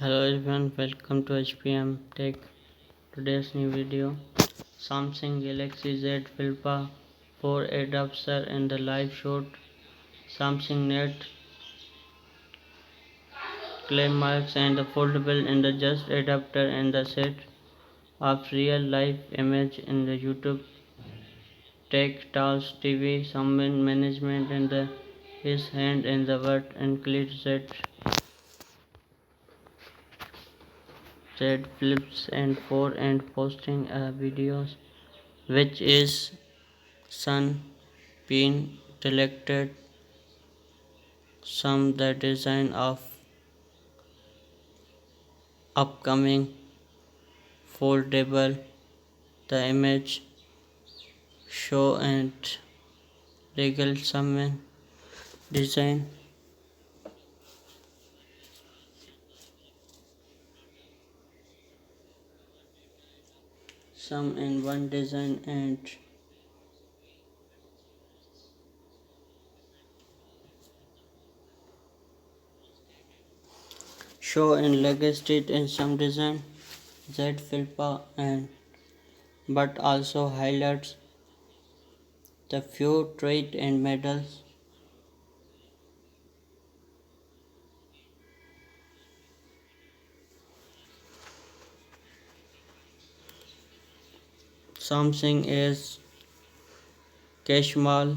Hello everyone, welcome to HPM Tech. Today's new video, Samsung Galaxy Z Flip 4 adapter and the live shot. Samsung Net claim marks and the foldable and the just adapter and the set of real life image in the YouTube Tech Tools TV Summon management and the his hand in the word and clear Z flips and 4 and posting videos which is Sun been selected some the design of upcoming foldable the image show and legal summon design some in one design and show in legacy in some design Z Filpa and but also highlights the few trade and medals Samsung is Cashmal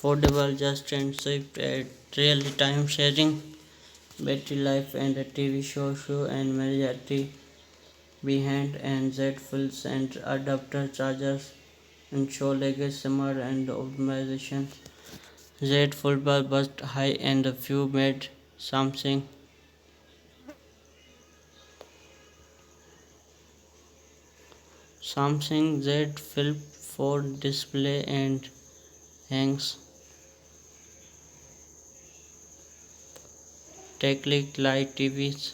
foldable just and shipped at real time sharing battery life and the TV show and majority behind and Z fills and adapter chargers and show legacy summer and optimization Z football bust high and a few made Samsung Z Flip 4 display and hangs Teclic Light TVs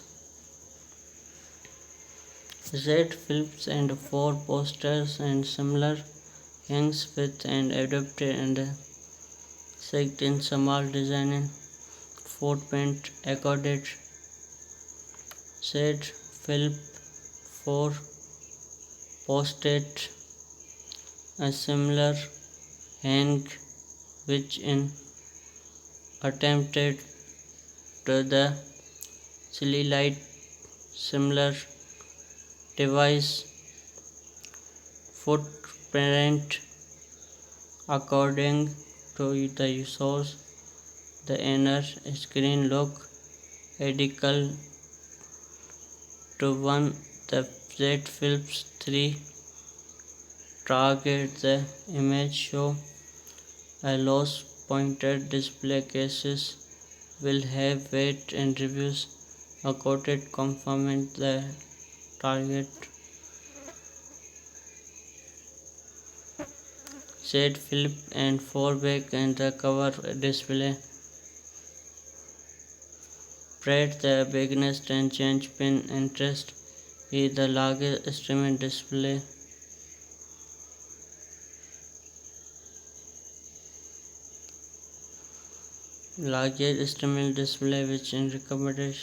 Z Flips and 4 posters and similar hangs with and adapted and sect in small design and footprint accorded Z Flip 4 posted a similar hang which in attempted to the silly light similar device footprint according to the source the inner screen look identical to one the Z Philips 3 target the image show a loss pointed display cases will have weight and reviews accorded confirming the target Z flip and 4 back and the cover display Pride the biggest and change pin interest is the largest instrument display largest instrument display which is recommended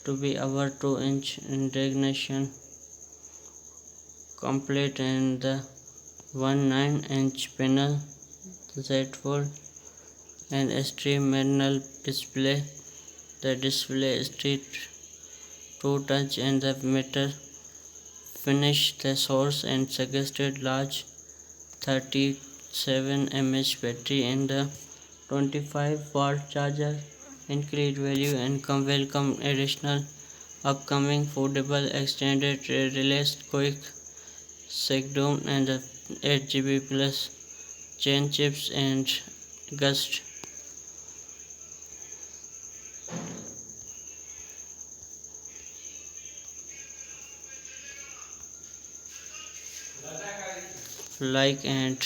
to be over 2-inch indignation complete and the 1.9-inch panel Z Fold and extreme manual display the display street 2 touch and the meter finish the source and suggested large 37 mAh battery and the 25-watt charger increased value and welcome additional upcoming foldable extended release quick shutdown and 8GB plus chain chips and gust like and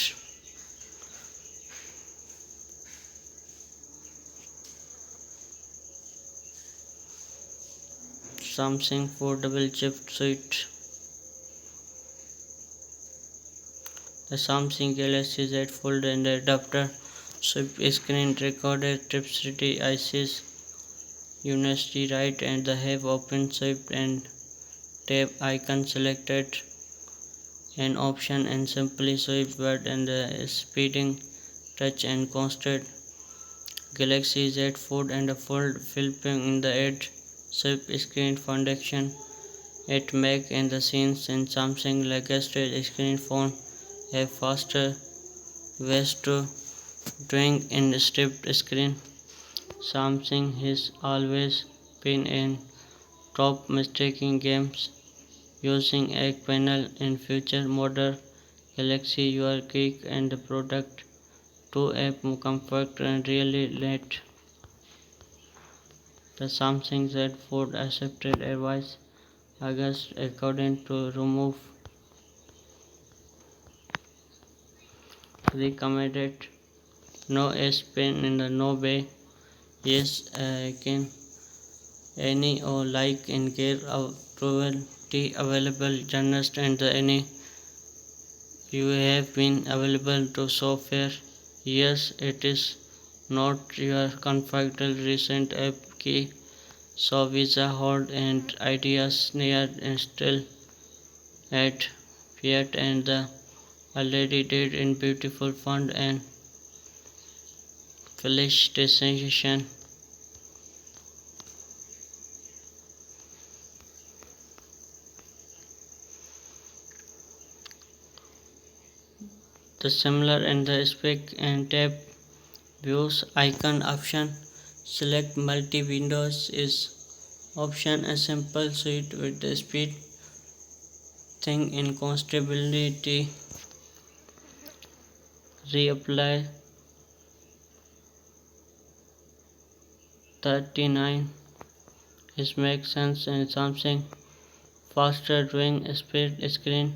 Samsung foldable chip suite the Samsung Galaxy Z Fold and adapter chip screen recorded triplicity ICs University right and the have open shift and tab icon selected an option and simply swipe word and speeding touch and constant Galaxy Z Fold and a fold Philippine in the edge swipe screen foundation at Mac and the scenes in Samsung legacy screen phone have faster ways to drawing in the stripped screen. Samsung has always been in top mistaking games using egg panel in future model Galaxy you are quick and the product to app comfort and really late. The Samsung Z Fold accepted advice August according to remove recommended no S pen in the no way. Yes, I can any or like in care of probability available journalist and any you have been available to software. Yes, it is not your confidential recent app key. So Visa hold and ideas near and still at Fiat and the already did in beautiful font and felicitation. The similar and the speak and tap views icon option select multi windows is option a simple suite with the speed thing in constability reapply 39 is makes sense and something faster drawing speed screen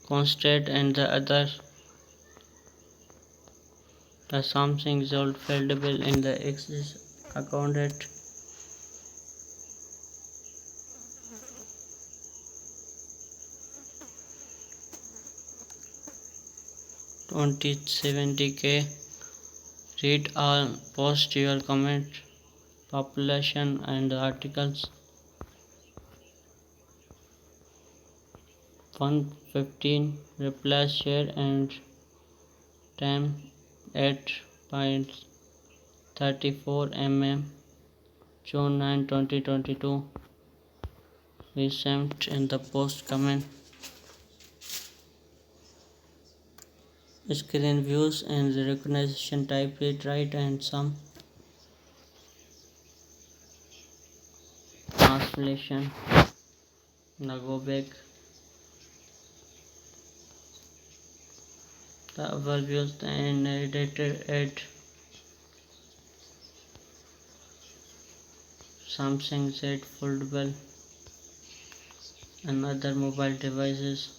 constant and the other the Samsung is all foldable in the Axis account at 2070K. Read all, post your comment, population and articles. 115 replies share and time 8.34 mm June 9 2022 recent in the post comment screen views and the recognition type it right and some translation now go back the overviews and edited at Samsung Z Foldable and other mobile devices